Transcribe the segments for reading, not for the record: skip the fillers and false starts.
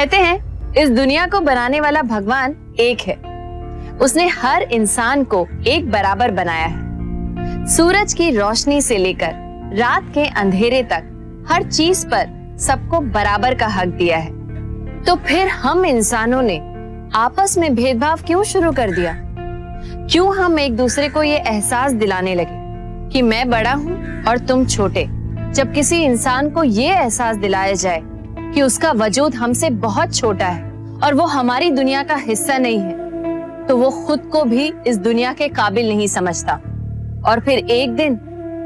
कहते हैं इस दुनिया को बनाने वाला भगवान एक है। उसने हर इंसान को एक बराबर बनाया है। सूरज की रोशनी से लेकर रात के अंधेरे तक हर चीज पर सबको बराबर का हक दिया है। तो फिर हम इंसानों ने आपस में भेदभाव क्यों शुरू कर दिया? क्यों हम एक दूसरे को ये एहसास दिलाने लगे कि मैं बड़ा हूँ और तुम छोटे? जब किसी इंसान को ये एहसास दिलाया जाए कि उसका वजूद हमसे बहुत छोटा है और वो हमारी दुनिया का हिस्सा नहीं है, तो वो खुद को भी इस दुनिया के काबिल नहीं समझता और फिर एक दिन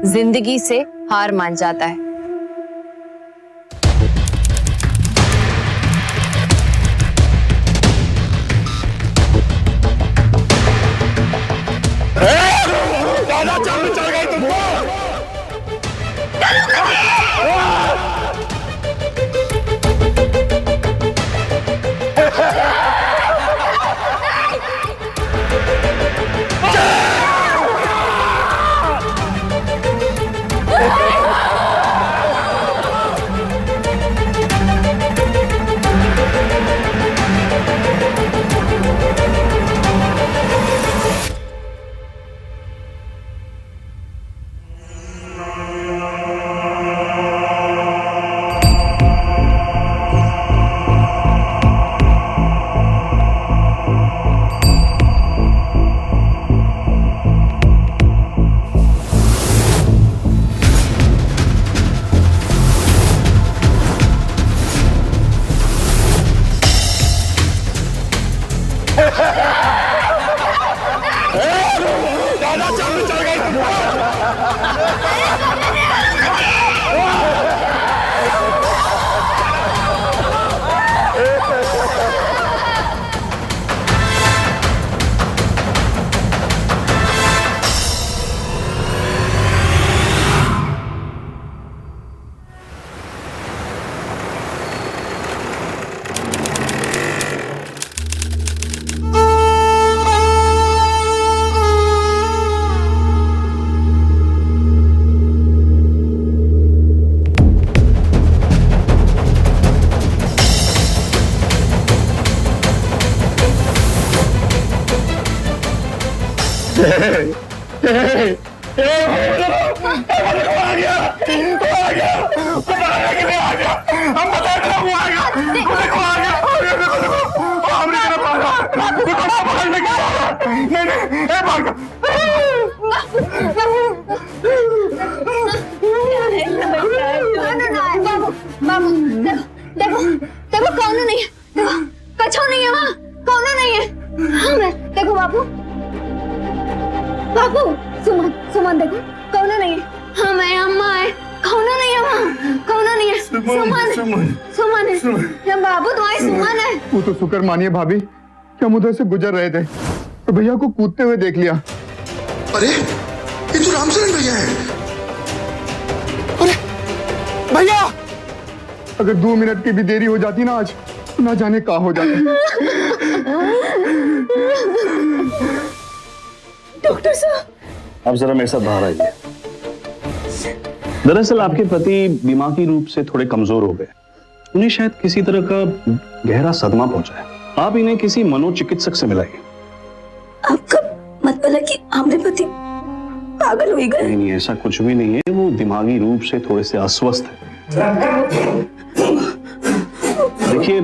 जिंदगी से हार मान जाता है। चल गई तुमको। चल गई देखो कौन नहीं है, देखो कछो नहीं है वहाँ, कौन नहीं है। हाँ, देखो बाबू, बाबू सुमन, सुमन देखो कौन नहीं है। हाँ मैं अम्मा है, कौन नहीं है वहाँ, कौन नहीं है। सुमन, सुमन है बाबू, तुम्हारी सुमन है। वो तो शुक्र मानिए भाभी कि हम उधर से गुजर रहे थे और भैया को कूदते हुए देख लिया। अरे ये तो रामचरण भैया है। अरे भैया, अगर 2 मिनट की भी देरी हो जाती ना आज, तो ना जाने कहाँ हो जाती। डॉक्टर साहब, आप जरा मेरे साथ बाहर आइए। दरअसल आपके पति दिमागी रूप से थोड़े कमजोर हो गए। उन्हें शायद किसी तरह का गहरा सदमा पहुंचा है। आप इन्हें किसी मनोचिकित्सक से मिलाइए। आपका मतलब है कि हमारे पति पागल हो गए? नहीं, ऐसा कुछ भी नहीं है। वो दिमागी रूप से थोड़े से अस्वस्थ है। देखिए,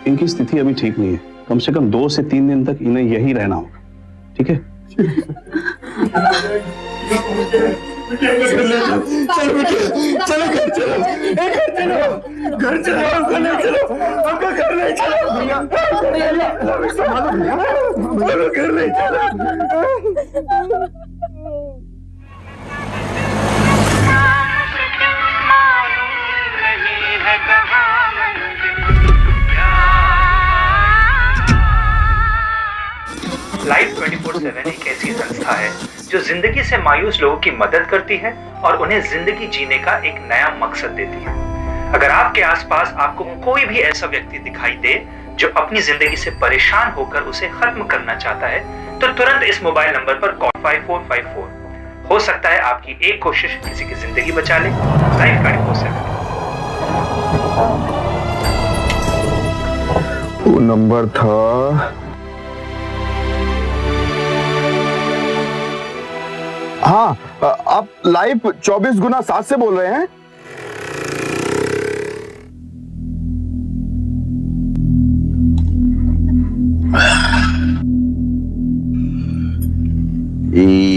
इनकी स्थिति अभी ठीक नहीं है। कम से कम 2 से 3 दिन तक इन्हें यही रहना होगा, ठीक है? लाइफ 24/7 एक ऐसी संस्था है जो जिंदगी से मायूस लोगों की मदद करती है और उन्हें जिंदगी जीने का एक नया मकसद देती है। अगर आपके आसपास आपको कोई भी ऐसा व्यक्ति दिखाई दे जो अपनी जिंदगी से परेशान होकर उसे खत्म करना चाहता है, तो तुरंत इस मोबाइल नंबर पर कॉल 5454। हो सकता है आपकी एक कोशिश किसी की जिंदगी बचा ले। लाइफ 24/7। नंबर था हाँ, आप लाइव 24x7 से बोल रहे हैं?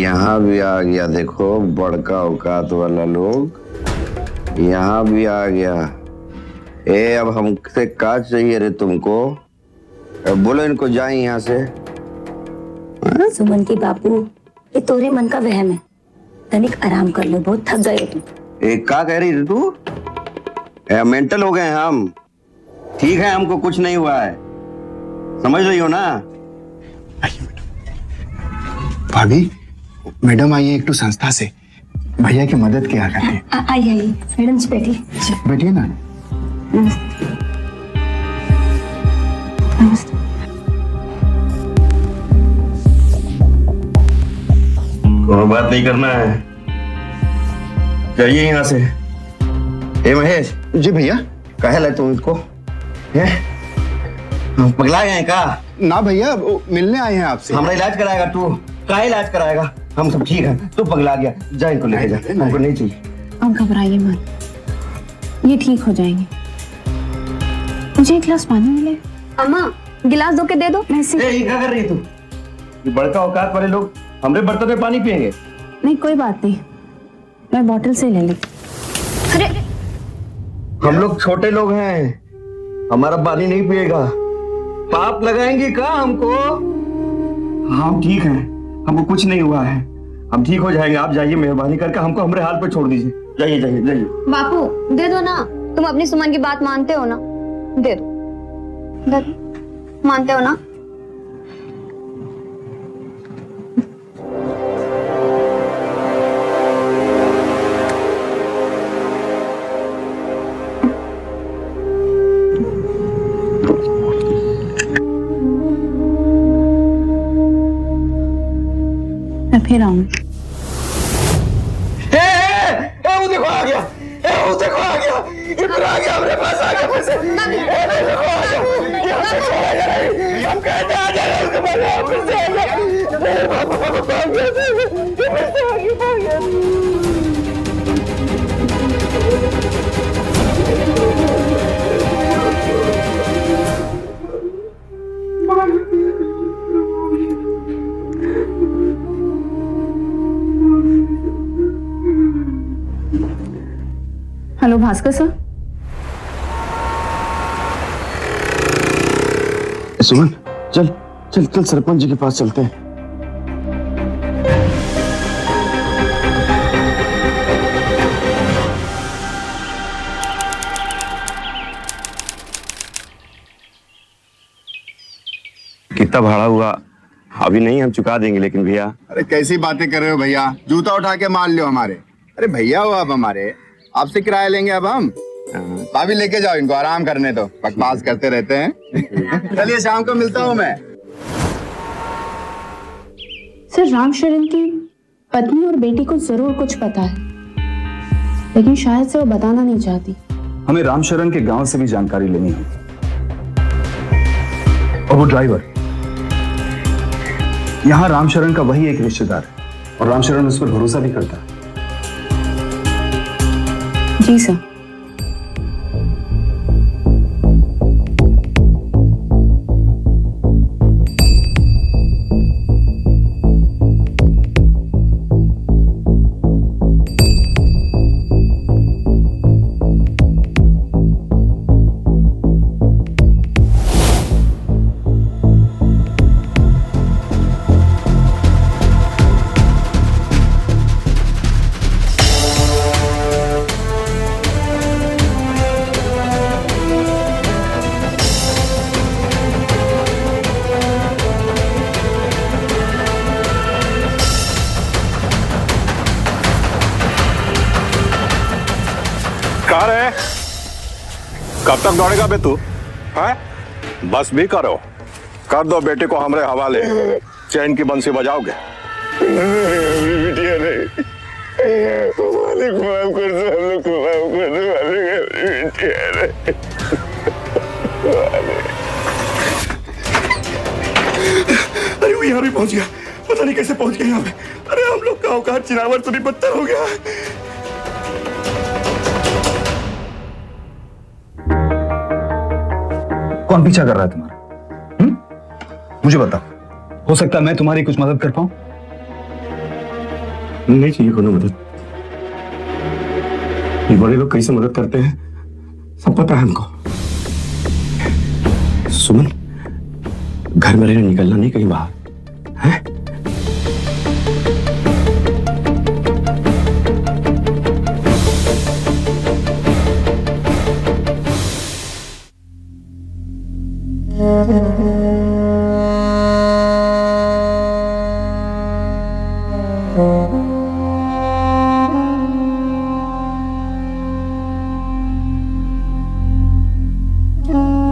यहाँ भी आ गया, देखो बड़का औकात वाला लोग यहाँ भी आ गया। अब हमसे का चाहिए रे तुमको? बोलो इनको जाए यहाँ से। सुमन की बापू, ये तोरे मन का वहम है। तनिक आराम कर लो, बहुत थक गए तुम। क्या कह रही तू? मेंटल हो गए हम? ठीक है, हमको कुछ नहीं हुआ है, समझ रही हो ना? भाभी, मैडम आई है एक तो संस्था से, भैया की मदद किया करते हैं। आइए मैडम जी, बैठिए। बैठिए ना। कोई बात नहीं करना है, जाइए यहाँ से। महेश। जी भैया। कहे ला तुम इसको? पगला गए का? ना भैया, मिलने आए हैं आपसे। हमारा इलाज कराएगा तू? का इलाज कराएगा? हम सब ठीक है, तू पगला गया, जा इनको लेके जा, हमको नहीं चाहिए। अब घबराइए मत, ये ठीक हो जाएंगे। मुझे एक गिलास पानी मिले। अम्मा, गिलास दो के दे दो। मैं ये क्या कर रही है तू? ये बड़का औकात वाले लोग हमरे बर्तन में पानी पिएंगे? नहीं, कोई बात नहीं, मैं बोतल से ले ली। अरे हम लोग छोटे लोग हैं, हमारा पानी नहीं पिएगा, पाप लगाएंगे का हमको? हाँ ठीक है, हमको कुछ नहीं हुआ है, हम ठीक हो जाएंगे। आप जाइए, मेहरबानी करके हमको हमारे हाल पे छोड़ दीजिए। जाइए जाइए जाइए। बापू, दे दो ना, तुम अपनी सुमन की बात मानते हो ना? दे दो, दे दो। मानते हो ना? मैं फिर आऊंगी। वो देखो आ गया, वो देखो आ गया, ये फिर आ गया, हमारे पास आ गया फिर से। देखो आ गया, ये हमसे छोड़ा जा रहा है, हम कहते आ जा रहे हैं उसके बाद फिर से आ गया। फिर से आ गया। Hello Bhaskar sir. सुमन, चल चल चल, सरपंच जी के पास चलते हैं। कितना भाड़ा हुआ? अभी नहीं, हम चुका देंगे, लेकिन भैया। अरे कैसी बातें कर रहे हो भैया, जूता उठा के मार लो हमारे। अरे भैया हो आप हमारे, आपसे किराया लेंगे अब हम। भाभी लेके जाओ इनको, आराम करने दो, बकवास करते रहते हैं। चलिए शाम को मिलता हूँ मैं। सर, रामशरण की पत्नी और बेटी को जरूर कुछ पता है, लेकिन शायद से वो बताना नहीं चाहती। हमें रामशरण के गांव से भी जानकारी लेनी है, और वो ड्राइवर यहाँ रामशरण का वही एक रिश्तेदार है, और रामशरण उस पर भरोसा भी करता है। जी सर। कार है, कब तक दौड़ेगा बे तू? है बस भी करो, कर दो बेटे को हमरे हवाले, चैन की बंसी बजाओगे। भी पहुंच गया, पता नहीं कैसे पहुंच गया यहाँ पे। अरे हम लोग का औकात चिनावर तो नहीं पत्थर हो गया। कौन पीछा कर रहा है तुम्हारा? मुझे बताओ, हो सकता है मैं तुम्हारी कुछ मदद कर पाऊं? नहीं चाहिए कोनो मदद। ये बड़े लोग कैसे मदद करते हैं सब पता है हमको। सुमन, घर में रहने निकलना नहीं कहीं बाहर, हैं?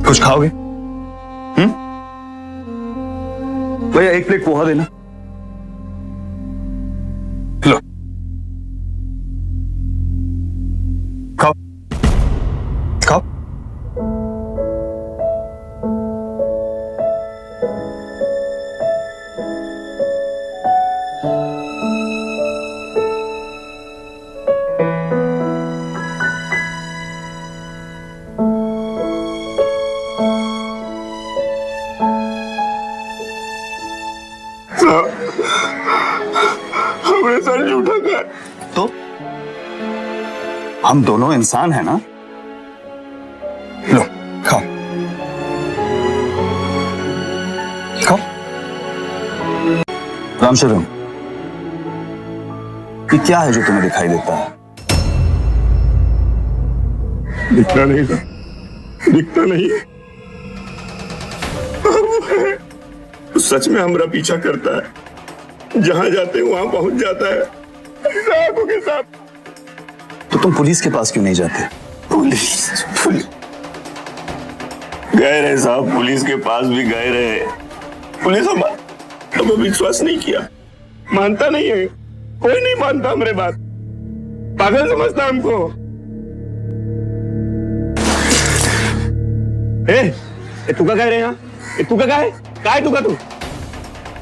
कुछ खाओगे? भैया एक प्लेट पोहा देना। लो, खाओ खाओ। हमने सर झूठा कहा। तो हम दोनों इंसान हैं ना? लो खाओ खाओ। रामशरण, ये क्या है जो तुम्हें दिखाई देता है? दिखता नहीं था, दिखता नहीं है। वो सच में हमारा पीछा करता है, जहां जाते हैं वहां पहुंच जाता है। साहब के साथ। तो तुम पुलिस के पास क्यों नहीं जाते? पुलिस गए रहे साहब, पुलिस के पास भी गए रहे। पुलिस हमें विश्वास नहीं किया, मानता नहीं है, कोई नहीं मानता हमारे बात, पागल समझता हमको। तू क्या कह रहे हैं? तू क्या है? तू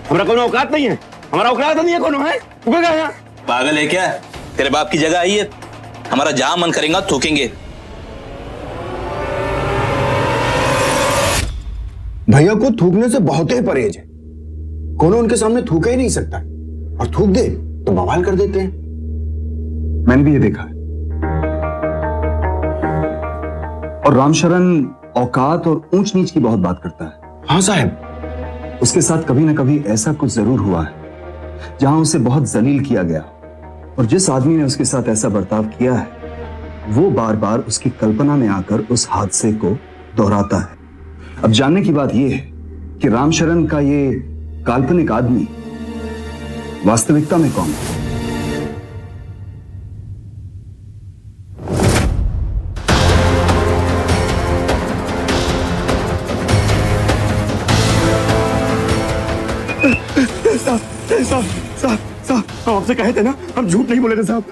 हमारा कोनो औकात नहीं है, हमारा औकात नहीं है कोनो, है तू क्या है? पागल है क्या? तेरे बाप की जगह आई है, हमारा जहां मन करेगा थूकेंगे। भैया को थूकने से बहुत ही परहेज है, कोनो उनके सामने थूके ही नहीं सकता, और थूक दे तो बवाल कर देते हैं। मैंने भी ये देखा है। और रामशरण औकात और ऊंच नीच की बहुत बात करता है। हाँ साहब, उसके साथ कभी ना कभी ऐसा कुछ जरूर हुआ है जहां उसे बहुत जलील किया गया, और जिस आदमी ने उसके साथ ऐसा बर्ताव किया है वो बार बार उसकी कल्पना में आकर उस हादसे को दोहराता है। अब जानने की बात यह है कि रामशरण का ये काल्पनिक आदमी वास्तविकता में कौन है? साहब, हम आपसे कहे थे ना, हम झूठ नहीं बोले थे साहब।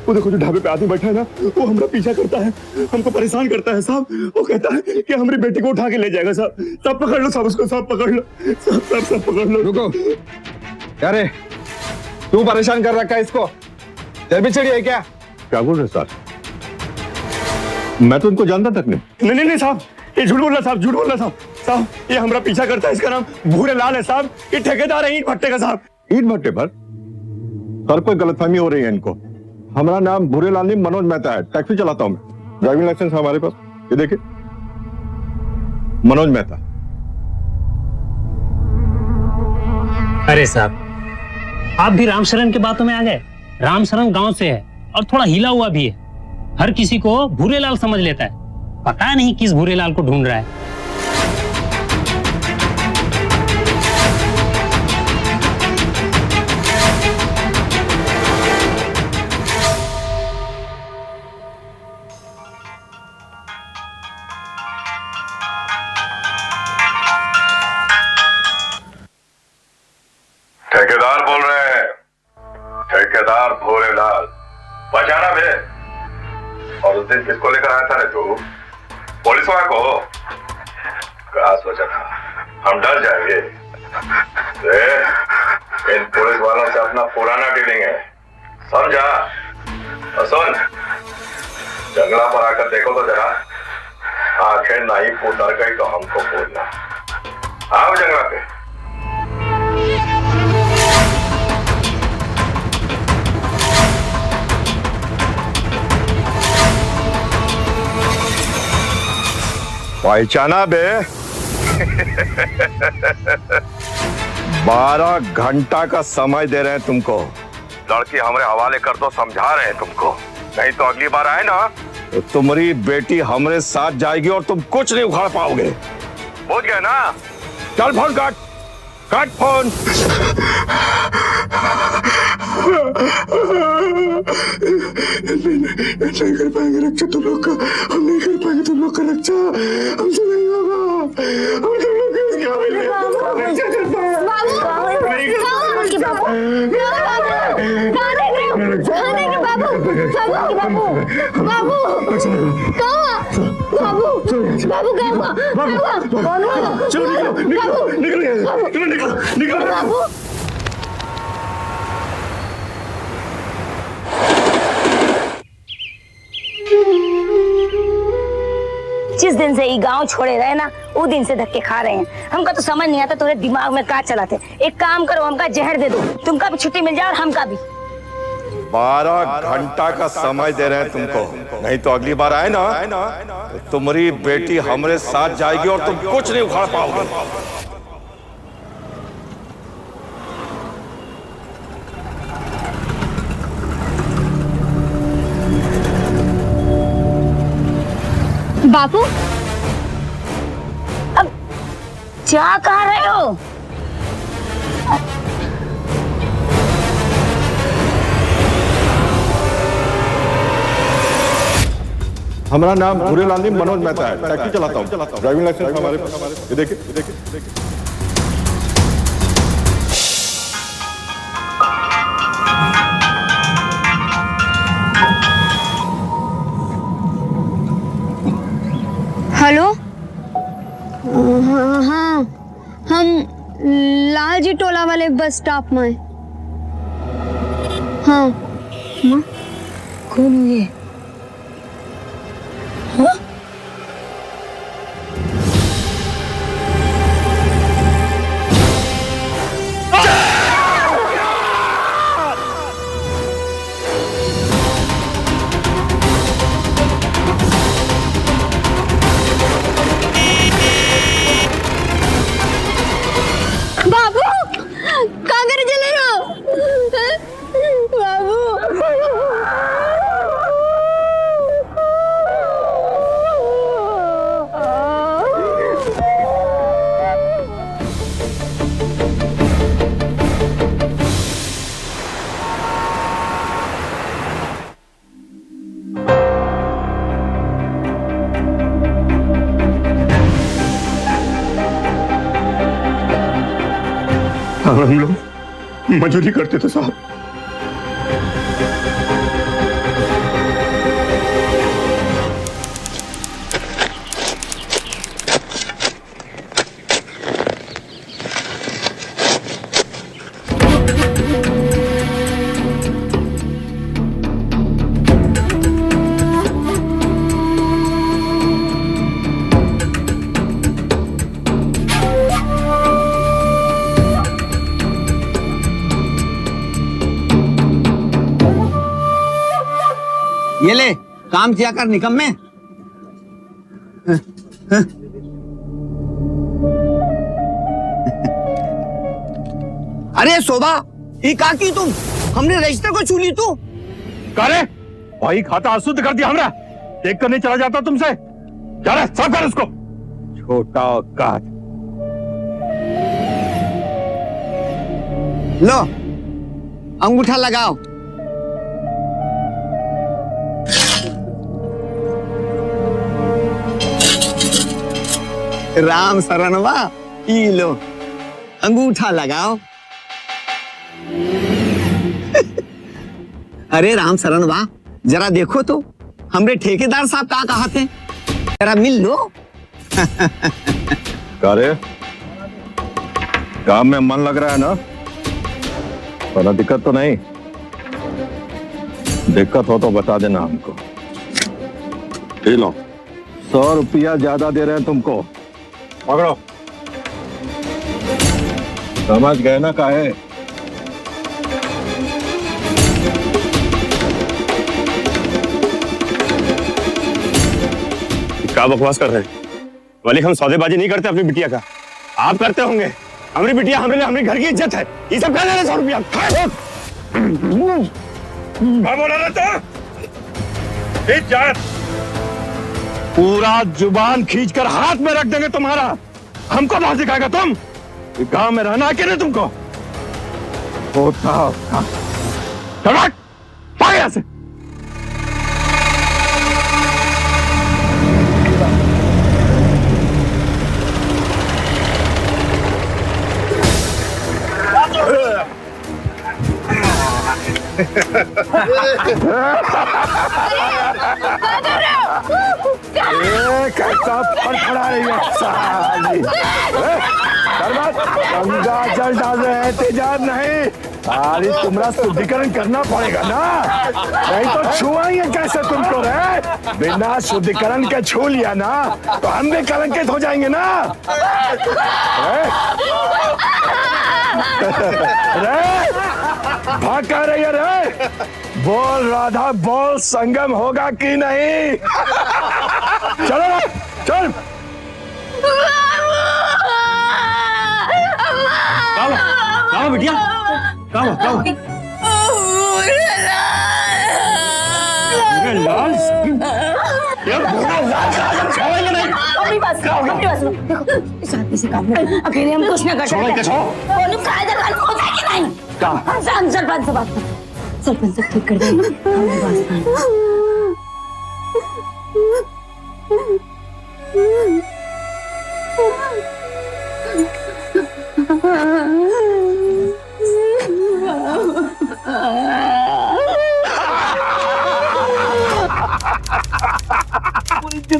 वो देखो जो ढाबे पे आदमी बैठा है ना, वो हमारा पीछा करता है, हमको परेशान करता है साहब। वो कहता है कि हमारी बेटी को उठा के ले जाएगा साहब। साहब पकड़ लो साहब उसको, साहब पकड़ लो साहब पकड़ लो। रुको, क्या रे, तू परेशान कर रखा है इसको? तेरे भी चढ़ी है क्या? क्या बोल रहे सर? मैं तो इनको जानता तक नहीं। नहीं साहब, ये झूठ बोल रहा साहब, झूठ बोल रहा साहब। साहब ये हमारा पीछा करता है, इसका नाम भूरे लाल है साहब, ये ठेकेदार है ईंट भट्टे का साहब। ईंट भट्टे पर? सर कोई गलतफहमी हो रही है इनको। हमारा नाम भूरे लाल नहीं, मनोज मेहता है, टैक्सी चलाता हूं मैं, ड्राइविंग लाइसेंस है हमारे पास, ये देखिए, मनोज मेहता। अरे साहब, आप भी रामशरण की बातों में आ गए। रामशरण गांव से है और थोड़ा हिला हुआ भी है, हर किसी को भूरे लाल समझ लेता है, पता नहीं किस भूरे लाल को ढूंढ रहा है। ठेकेदार बोल रहे हैं, ठेकेदार भोले लाल, बचाना बे। और उस दिन किसको लेकर आया था रे तू? पुलिस वाला को? क्या सोचा था हम डर जाएंगे? इन पुलिस वालों से अपना पुराना डीलिंग है, समझा? और सुन, जंगला पर आकर देखो तो जरा, आंखें नहीं उतर गई तो हमको बोलना। आओ जंगला पे। पहचाना बे? 12 घंटा का समय दे रहे हैं तुमको। लड़की हमारे हवाले कर दो, समझा रहे हैं तुमको, नहीं तो अगली बार आए ना तो तुम्हारी बेटी हमारे साथ जाएगी और तुम कुछ नहीं उखाड़ पाओगे। बुझ गए ना? चल फोन काट, काट फोन। नहीं कर पाएंगे रक्षा तुम लोग का, हम नहीं कर पाएंगे तुम लोग का रक्षा, हमसे नहीं होगा, हम तुम लोग रक्षा कर पाएंगे। चलो निकलो निकलो निकलो निकलो। जिस दिन से ये गांव छोड़े रहे ना, वो दिन से धक्के खा रहे हैं। हमका तो समझ नहीं आता तुम्हारे दिमाग में क्या चलाते। एक काम करो, हमका जहर दे दो, तुमका भी छुट्टी मिल जाए और हमका भी। 12 घंटा का समय दे रहे हैं तुमको, नहीं तो अगली बार आए ना तो तुम्हारी बेटी हमारे साथ जाएगी और तुम कुछ नहीं उखाड़ पाओगे। बापू, अब क्या कह रहे हो? हमारा नाम भूरेलाल नहीं, मनोज मेहता है। टैक्सी चलाता हूँ, ड्राइविंग लाइसेंस हमारे पास। ये देखिए। हेलो, हाँ, हम लालजी टोला वाले बस स्टॉप में। हाँ, कौन है? हाँ? बाबू, कहाँ करे चले रहो? बाबू, हम लोग मजदूरी करते थे साहब। ये ले, काम किया कर निकम्मे। अरे शोभा, ये का की तुम? हमने रजिस्टर को छू ली तू? करे भाई, खाता अशुद्ध कर दिया हमरा। देख कर नहीं चला जाता तुमसे। जा रहा, साफ कर उसको। छोटा औकात। लो, अंगूठा लगाओ। राम शरणवा, ई लो, अंगूठा लगाओ। अरे राम शरणवा, जरा देखो तो हमरे ठेकेदार साहब का कहा थे, जरा मिल लो। करे काम में मन लग रहा है ना? कोई दिक्कत तो नहीं? दिक्कत हो तो बता देना हमको। ले लो, 100 रुपया ज्यादा दे रहे हैं तुमको। पकड़ो। समझ गए ना काहे? क्या बकवास कर रहे हैं मालिक? हम सौदेबाजी नहीं करते अपनी बिटिया का, आप करते होंगे। हमारी बिटिया हमारे लिए हमारे घर की इज्जत है। ये सब क्या ले रहे 100 रुपया? क्या बोला रहा था? इज्जत पूरा जुबान खींचकर हाथ में रख देंगे तुम्हारा। हमको बात सिखाएगा तुम? गांव में रहना कि नहीं तुमको? होता यहाँ से। कैसा फड़फड़ा रही है साली? गंगा जल डाल रहे हैं, तेजाब नहीं। साली तुम्हारा शुद्धिकरण करना पड़ेगा ना, नहीं तो छुआएंगे कैसे तुमको रे? बिना शुद्धिकरण के छू लिया ना तो हम भी कलंकित हो जाएंगे ना। रे भाग कर रही है रे? बोल राधा बोल, संगम होगा कि नहीं? चलो चल। कहाँ बिटिया? कहाँ? लाल छोड़ेंगे नहीं। अपनी बात सुनो। देखो इस आदमी से काम नहीं, अकेले हम कुछ ना कर सकते। बोलो कायदा कानून होता है कि नहीं? हम सरपंच से बात करें, सरपंच से ठीक कर देंगे। हमें बात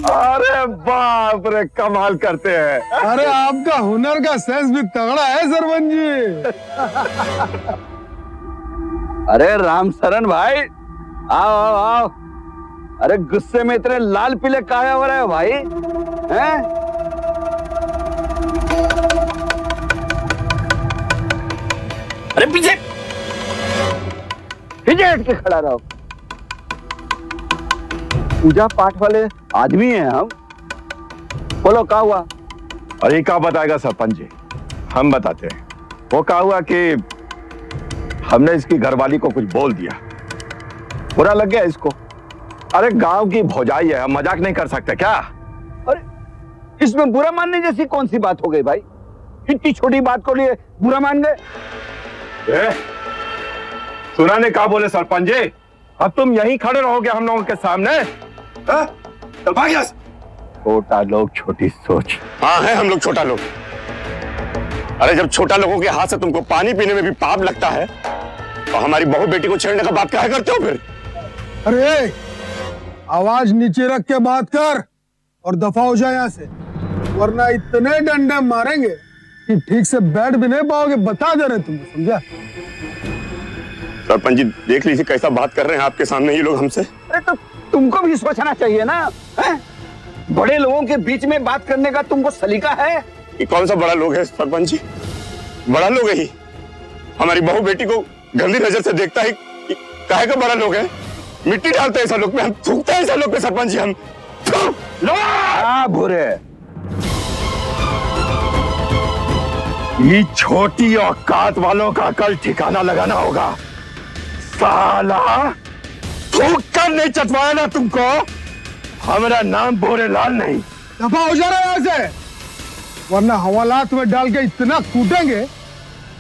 अरे बाप रे, कमाल करते हैं। अरे आपका हुनर का सेंस भी तगड़ा है सरपंच जी। अरे रामशरण भाई, आओ आओ आओ। अरे गुस्से में इतने लाल पीले काहे हो रहे हो भाई? हैं? अरे पीछे हट के खड़ा रहो। पूजा पाठ वाले आदमी हैं हम। बोलो क्या हुआ? अरे क्या बताएगा सरपंच जी, हम बताते हैं। वो क्या हुआ कि हमने इसकी घरवाली को कुछ बोल दिया, बुरा लग गया इसको। अरे गांव की भौजाई है, हम मजाक नहीं कर सकते क्या? अरे इसमें बुरा मानने जैसी कौन सी बात हो गई भाई? इतनी छोटी बात को लिए बुरा मान गए? सुना ने क्या बोले सरपंच जी? अब तुम यहीं खड़े रहोगे हम लोगों के सामने? छोटा लोग छोटी सोच। हाँ है हम लोग छोटा लोग। अरे जब छोटा लोगों के हाथ से तुमको पानी पीने में भी पाप लगता है तो हमारी बहू बेटी को छेड़ने का बात क्या करते हो फिर? अरे आवाज नीचे रख के बात कर और दफा हो जाए यहाँ से, वरना इतने डंडे मारेंगे कि ठीक से बैठ भी नहीं पाओगे। बता दे रहे तुमको, समझा? सरपंच जी देख लीजिए कैसा बात कर रहे हैं आपके सामने ये लोग हमसे। अरे तो तुमको भी सोचना चाहिए ना, है? बड़े लोगों के बीच में बात करने का तुमको सलीका है? ये कौन सा बड़ा लोग है सरपंच जी? बड़ा लोग है ही, हमारी बहू बेटी को गंदी नजर से देखता है। काहे का बड़ा लोग है? मिट्टी डालते हैं ऐसा लोग पे, हम थूकते हैं ऐसा लोग पे सरपंच जी। हम बुरे ये छोटी औकात वालों का कल ठिकाना लगाना होगा। साला थूक कर नहीं चटवाया ना तुमको? हमारा नाम भोरेलाल नहीं। दफा हो जा रहा है यहाँ से, वरना हवालात में डाल के इतना कूटेंगे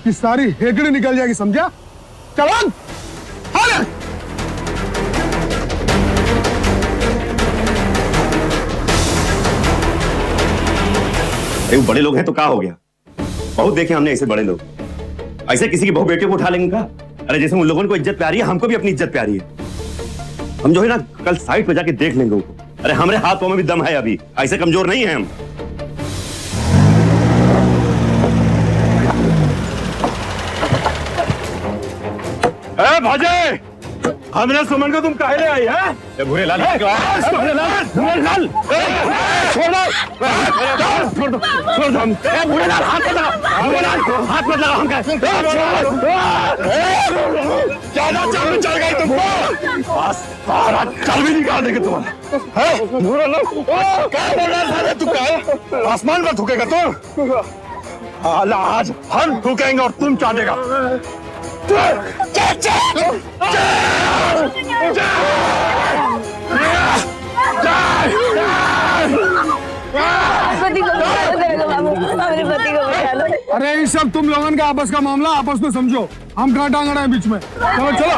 कि सारी हेकड़ी निकल जाएगी, समझा? चलो बड़े लोग हैं तो क्या हो गया? बहुत देखे हमने ऐसे बड़े लोग, ऐसे किसी की बहू बेटी को उठा लेंगे का? अरे जैसे उन लोगों को इज्जत प्यारी है, हमको भी अपनी इज्जत प्यारी है। हम जो है ना कल साइड पे जाके देख लेंगे उनको। अरे हमारे हाथों में भी दम है, अभी ऐसे कमजोर नहीं है हम। भाजे, हमने सुमन को तुम काहे ले आई है? भूरे लाल छोड़ दो, छोड़ दो, भूरे लाल हाथ मत लगा, हाथ मत लगा हमका। ज्यादा चाल चल गई तुमको, सारा चल भी निकाल देंगे तुम्हारा। भूरे लाल क्या बोल रहा है तू? क्या आसमान में थूकेगा तू? आज हम थूकेंगे और तुम चाटेगा। अरे ये सब तुम लोगों का आपस का मामला आपस में समझो, हम कहाँ टांग रहे हैं बीच में। चलो चलो।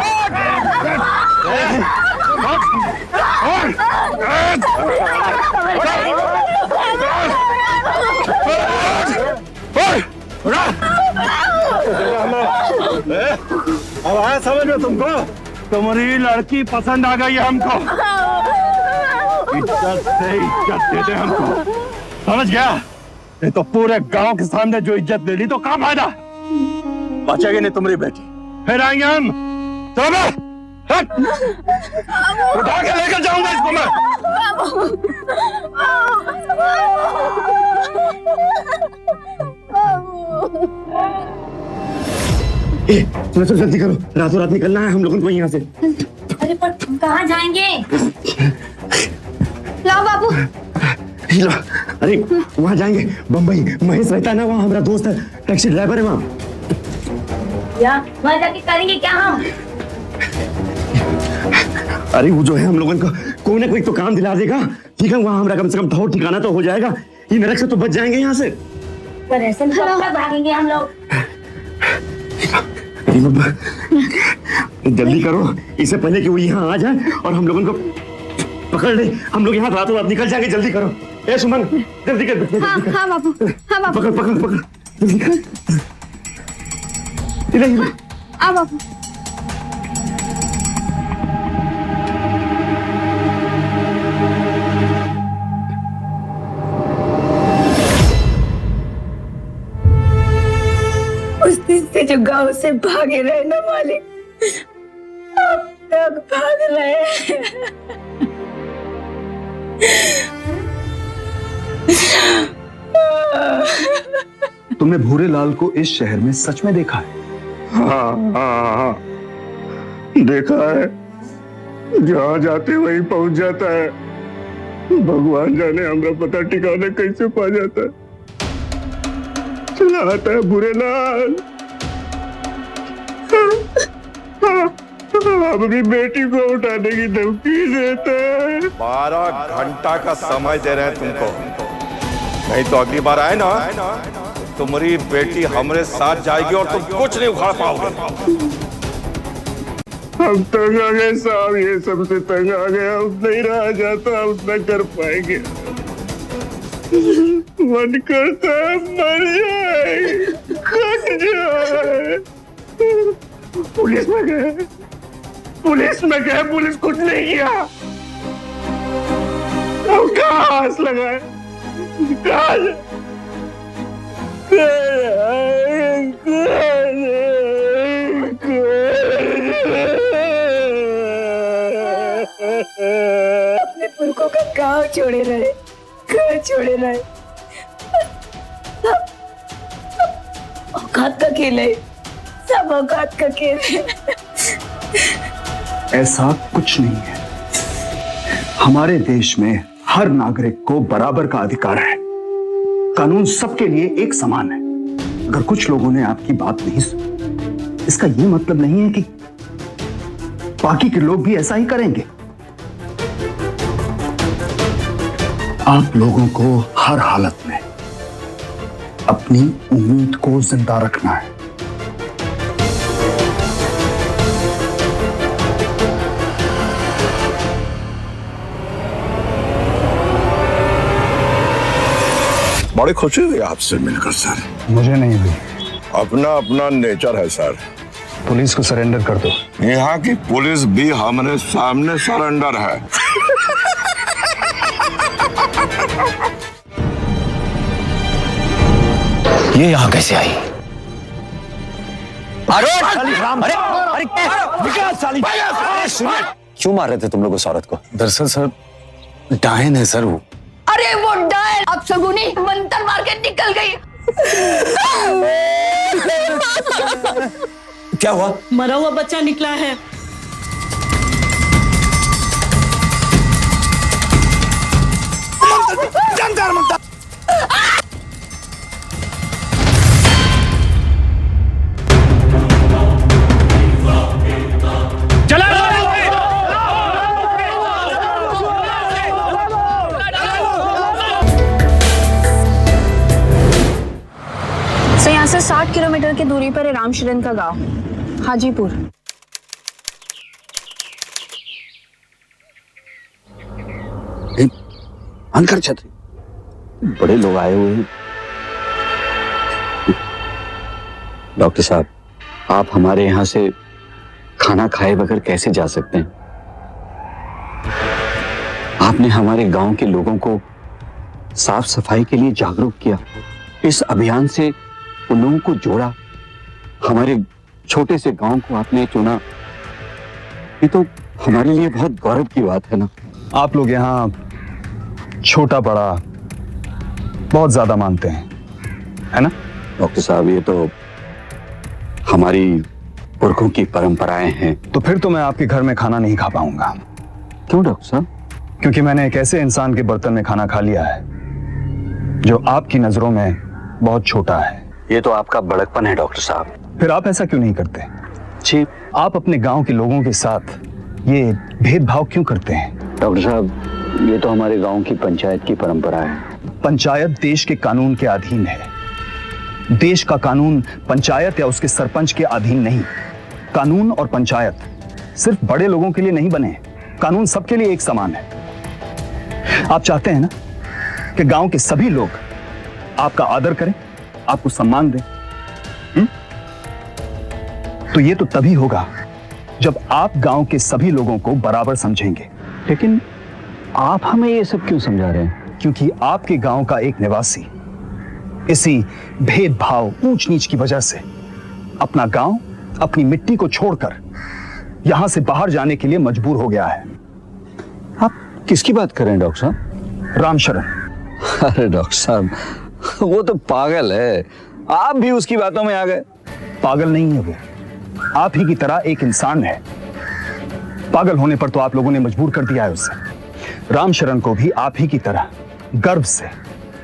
अब आया समझ में तुमको? तुम्हारी लड़की पसंद आ गई है हमको। इज्जत से इज्जत दे दे हमको, समझ गया? नहीं तो पूरे गांव के सामने जो इज्जत दे ली तो क्या फायदा? बचेगी नहीं तुम्हारी बेटी, फिर आएंगे हम। चलो उठा के लेकर जाऊंगा इसको मैं। चलो जल्दी करो, रातों रात निकलना है हम लोगों को यहाँ से। अरे पर कहाँ जाएंगे? लाओ बाबू। अरे वहाँ जाएंगे, बम्बई। महेश रहता है ना वहाँ, हमारा दोस्त है, टैक्सी ड्राइवर है वहाँ। वहाँ जाके करेंगे क्या हम? अरे वो जो है हम लोगों को कोई ना कोई तो काम दिला देगा, ठीक है? वहाँ हमारा कम से कम ठौर ठिकाना तो हो जाएगा, ये नरक से तो बच जाएंगे यहाँ से। पर ऐसे में कब तक भागेंगे हम लोग? जल्दी करो, इससे पहले कि वो यहाँ आ जाए और हम लोगों को पकड़ ले। हम लोग यहाँ रातों रात निकल जाएंगे। जल्दी करो। ए सुमन, जल्दी कर। हाँ बाबू, हाँ बाबू। पकड़ जल्दी कर। इधर आ बाबू। उस दिन से जो गांव से भागे रहे ना मालिक, अब तक भाग रहे हैं। तुमने भूरे लाल को इस शहर में सच में देखा है? हाँ, देखा है। जहाँ जाते वहीं पहुंच जाता है। भगवान जाने हमारा पता ठिकाना कैसे पा जाता है। चला आता है भूरे लाल, अपनी बेटी को उठाने की धमकी देता है। 12 घंटा का समय दे रहे हैं तुमको, नहीं तो अगली बार आए ना तुम्हारी बेटी हमारे साथ जाएगी और तुम कुछ नहीं उखाड़ पाओगे। हम तंग आ गए साहब, ये सबसे तंग आ गया। अब नहीं रहा जाता, अब न कर पाएंगे। मन करता है मर जाए, कट जाए। पुलिस में गए, पुलिस कुछ नहीं किया। अब कहाँ हाथ लगाए, कहाँ अपने पुरखों का गांव छोड़े रहे, घर छोड़े रहे। औकात का खेल है, सब औकात का खेल है। ऐसा कुछ नहीं है। हमारे देश में हर नागरिक को बराबर का अधिकार है। कानून सबके लिए एक समान है। अगर कुछ लोगों ने आपकी बात नहीं सुनी, इसका यह मतलब नहीं है कि बाकी के लोग भी ऐसा ही करेंगे। आप लोगों को हर हालत में अपनी उम्मीद को जिंदा रखना है। बड़ी खुशी हुई आपसे मिलकर सर। मुझे नहीं हुई। अपना अपना नेचर है सर। पुलिस को सरेंडर कर दो। यहाँ की पुलिस भी हमारे सामने सरेंडर है। ये यहाँ कैसे आई? क्यों मार रहे थे तुम लोग उस औरत को? दरअसल सर डायन है सर वो। अरे वो डायन अब सगुनी मंत्र मार के निकल गई। क्या हुआ? मरा हुआ बच्चा निकला है। यहाँ से 60 किलोमीटर की दूरी पर है रामशरण का गांव, हाजीपुर। अंकर छतरी, बड़े लोग आए हुए हैं। डॉक्टर साहब, आप हमारे यहाँ से खाना खाए बगैर कैसे जा सकते हैं? आपने हमारे गांव के लोगों को साफ सफाई के लिए जागरूक किया, इस अभियान से उन लोगों को जोड़ा, हमारे छोटे से गांव को आपने चुना। ये तो हमारे लिए बहुत गौरव की बात है ना। आप लोग यहाँ छोटा बड़ा बहुत ज्यादा मानते हैं, है ना? डॉक्टर साहब, ये तो हमारी पुरखों की परंपराएं हैं। तो फिर तो मैं आपके घर में खाना नहीं खा पाऊंगा। क्यों डॉक्टर साहब? क्योंकि मैंने एक ऐसे इंसान के बर्तन में खाना खा लिया है जो आपकी नजरों में बहुत छोटा है। ये तो आपका बड़कपन है डॉक्टर साहब। फिर आप ऐसा क्यों नहीं करते? जी, आप अपने गांव के लोगों के साथ ये भेदभाव क्यों करते हैं? डॉक्टर साहब, ये तो हमारे गांव की पंचायत की परंपरा है। पंचायत देश के कानून के अधीन है। देश का कानून पंचायत या उसके सरपंच के अधीन नहीं। कानून और पंचायत सिर्फ बड़े लोगों के लिए नहीं बने, कानून सबके लिए एक समान है। आप चाहते हैं ना कि गांव के सभी लोग आपका आदर करें, आपको सम्मान दें। तो ये तो तभी होगा जब आप गांव के सभी लोगों को बराबर समझेंगे। लेकिन आप हमें ये सब क्यों समझा रहे हैं? क्योंकि आपके गांव का एक निवासी इसी भेदभाव, ऊंच नीच की वजह से अपना गांव, अपनी मिट्टी को छोड़कर यहां से बाहर जाने के लिए मजबूर हो गया है। आप किसकी बात कर रहे हैं डॉक्टर साहब? रामशरण। अरे डॉक्टर साहब, वो तो पागल है, आप भी उसकी बातों में आ गए। पागल नहीं है वो, आप ही की तरह एक इंसान है। पागल होने पर तो आप लोगों ने मजबूर कर दिया है उसे। रामशरण को भी आप ही की तरह गर्व से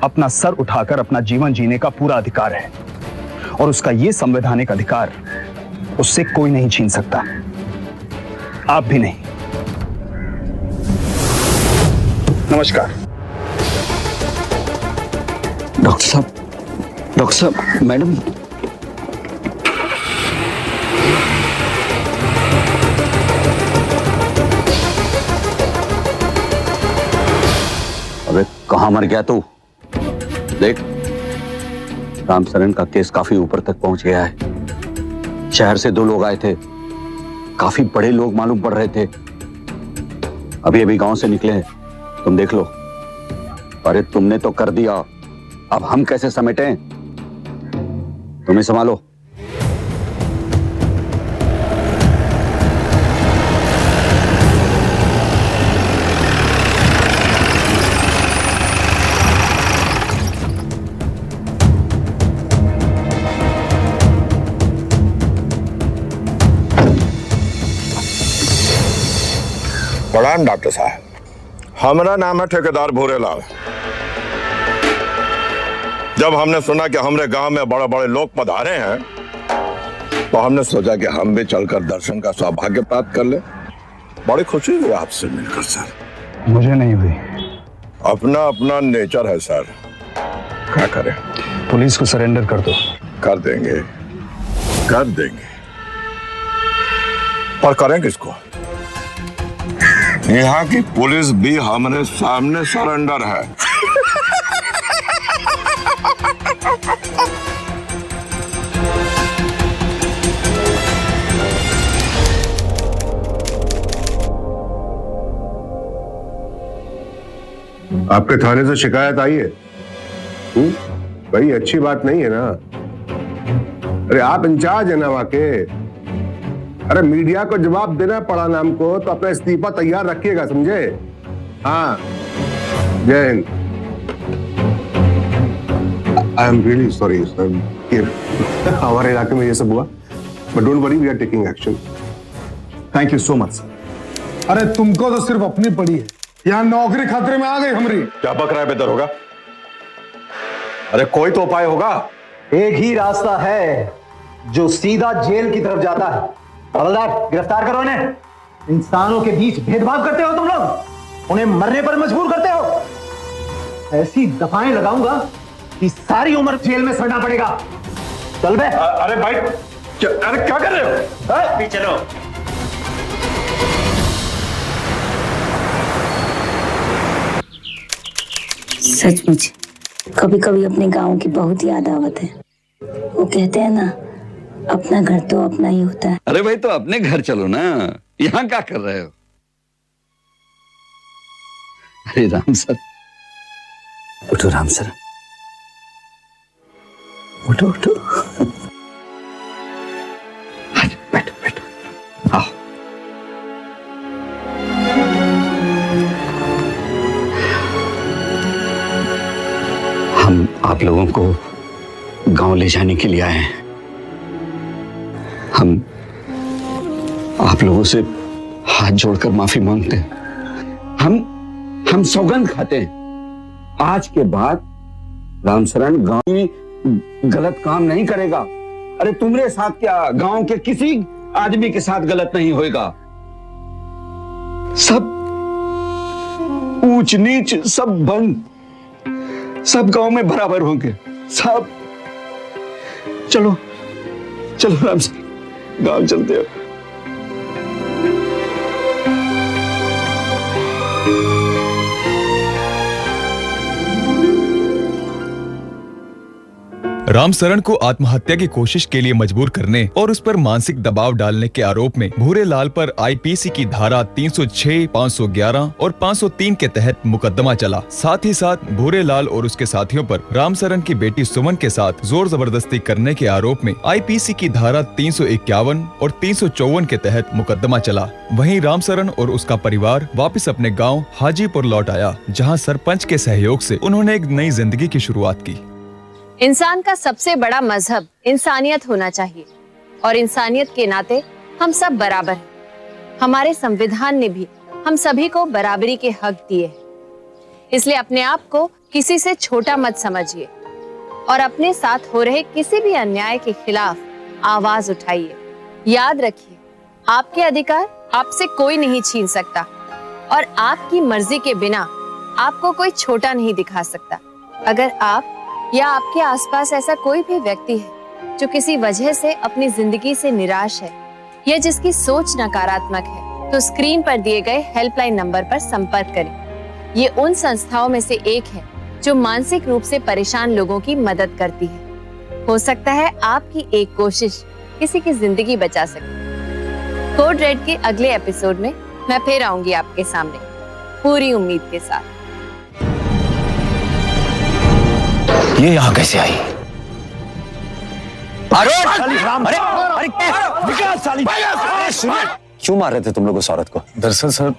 अपना सर उठाकर अपना जीवन जीने का पूरा अधिकार है, और उसका ये संवैधानिक अधिकार उससे कोई नहीं छीन सकता, आप भी नहीं। नमस्कार। डॉक्टर साहब, मैडम। अबे कहां मर गया तू? देख, रामशरण का केस काफी ऊपर तक पहुंच गया है। शहर से 2 लोग आए थे, काफी बड़े लोग मालूम पड़ रहे थे। अभी अभी गांव से निकले हैं, तुम देख लो। अरे तुमने तो कर दिया, अब हम कैसे समेटें? तुम्हें संभालो। प्रणाम डॉक्टर साहब, हमारा नाम है ठेकेदार भूरेलाल। जब हमने सुना कि हमारे गांव में बड़े बड़े लोग पधारे हैं, तो हमने सोचा कि हम भी चलकर दर्शन का सौभाग्य प्राप्त कर ले। बड़ी खुशी हुई आपसे मिलकर सर। मुझे नहीं हुई। अपना अपना नेचर है सर, क्या करें। पुलिस को सरेंडर कर दो। कर देंगे, कर देंगे, पर करें किसको? यहाँ की पुलिस भी हमारे सामने सरेंडर है। आपके थाने से शिकायत आई है? भाई अच्छी बात नहीं है ना। अरे आप इंचार्ज है ना वहां के। अरे मीडिया को जवाब देना पड़ा नाम को, तो अपना इस्तीफा तैयार रखिएगा, समझे? हाँ, जय हिंद। I am really sorry sir, हमारे इलाके में ये सब हुआ, but don't worry, we are taking action. Thank you so much. अरे तुमको तो सिर्फ अपनी पड़ी है, यहाँ नौकरी खतरे में आ गई हमारी। क्या बक रहा है बेहतर होगा? अरे कोई तो उपाय होगा। एक ही रास्ता है जो सीधा जेल की तरफ जाता है। हवलदार, गिरफ्तार करो इन्हें। इंसानों के बीच भेदभाव करते हो तुम लोग, उन्हें मरने पर मजबूर करते हो। ऐसी दफाएं लगाऊंगा कि सारी उम्र जेल में सड़ना पड़ेगा। चल बे। अरे भाई, अरे क्या कर रहे हो? चलो। सचमुच कभी कभी अपने गांव की बहुत याद आवत है। वो कहते हैं ना, अपना घर तो अपना ही होता है। अरे भाई, तो अपने घर चलो ना, यहाँ क्या कर रहे हो? अरे राम सर, उठो राम सर, उठो उठो। बैठो बैठो, आओ। हम आप लोगों को गांव ले जाने के लिए आए हैं। हम आप लोगों से हाथ जोड़कर माफी मांगते हैं। हम सौगंध खाते हैं, आज के बाद रामशरण गांव में गलत काम नहीं करेगा। अरे तुम्हारे साथ क्या, गांव के किसी आदमी के साथ गलत नहीं होएगा। सब ऊंच नीच सब बंद, सब गांव में बराबर होंगे सब। चलो चलो राम सर, गांव चलते हो। रामशरण को आत्महत्या की कोशिश के लिए मजबूर करने और उस पर मानसिक दबाव डालने के आरोप में भूरेलाल पर आईपीसी की धारा 306, 511 और 503 के तहत मुकदमा चला। साथ ही साथ भूरेलाल और उसके साथियों पर रामशरण की बेटी सुमन के साथ जोर जबरदस्ती करने के आरोप में आईपीसी की धारा 351 और 354 के तहत मुकदमा चला। वहीं रामशरण और उसका परिवार वापस अपने गाँव हाजीपुर लौट आया, जहाँ सरपंच के सहयोग से उन्होंने एक नई जिंदगी की शुरुआत की। इंसान का सबसे बड़ा मजहब इंसानियत होना चाहिए और इंसानियत के नाते हम सब बराबर हैं। हमारे संविधान ने भी हम सभी को बराबरी के हक दिए हैं। इसलिए अपने आप को किसी से छोटा मत समझिए और अपने साथ हो रहे किसी भी अन्याय के खिलाफ आवाज उठाइए। याद रखिए, आपके अधिकार आपसे कोई नहीं छीन सकता और आपकी मर्जी के बिना आपको कोई छोटा नहीं दिखा सकता। अगर आप या आपके आसपास ऐसा कोई भी व्यक्ति है जो किसी वजह से अपनी जिंदगी से निराश है या जिसकी सोच नकारात्मक है, तो स्क्रीन पर दिए गए हेल्पलाइन नंबर पर संपर्क करें। ये उन संस्थाओं में से एक है जो मानसिक रूप से परेशान लोगों की मदद करती है। हो सकता है आपकी एक कोशिश किसी की जिंदगी बचा सके। कोड रेड के अगले एपिसोड में मैं फिर आऊंगी आपके सामने पूरी उम्मीद के साथ। ये यहाँ कैसे आई? क्यों मार रहे थे तुम लोग उस औरत को? दरअसल सर,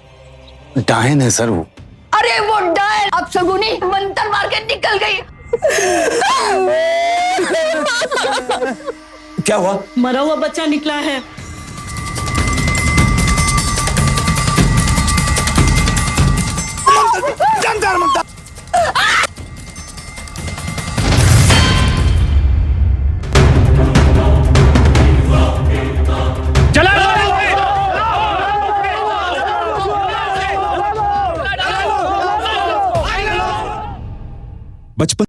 डायन है सर वो। अरे वो डायन अब शगुनी मंत्र मार के निकल गई। क्या हुआ? मरा हुआ बच्चा निकला है। बचपन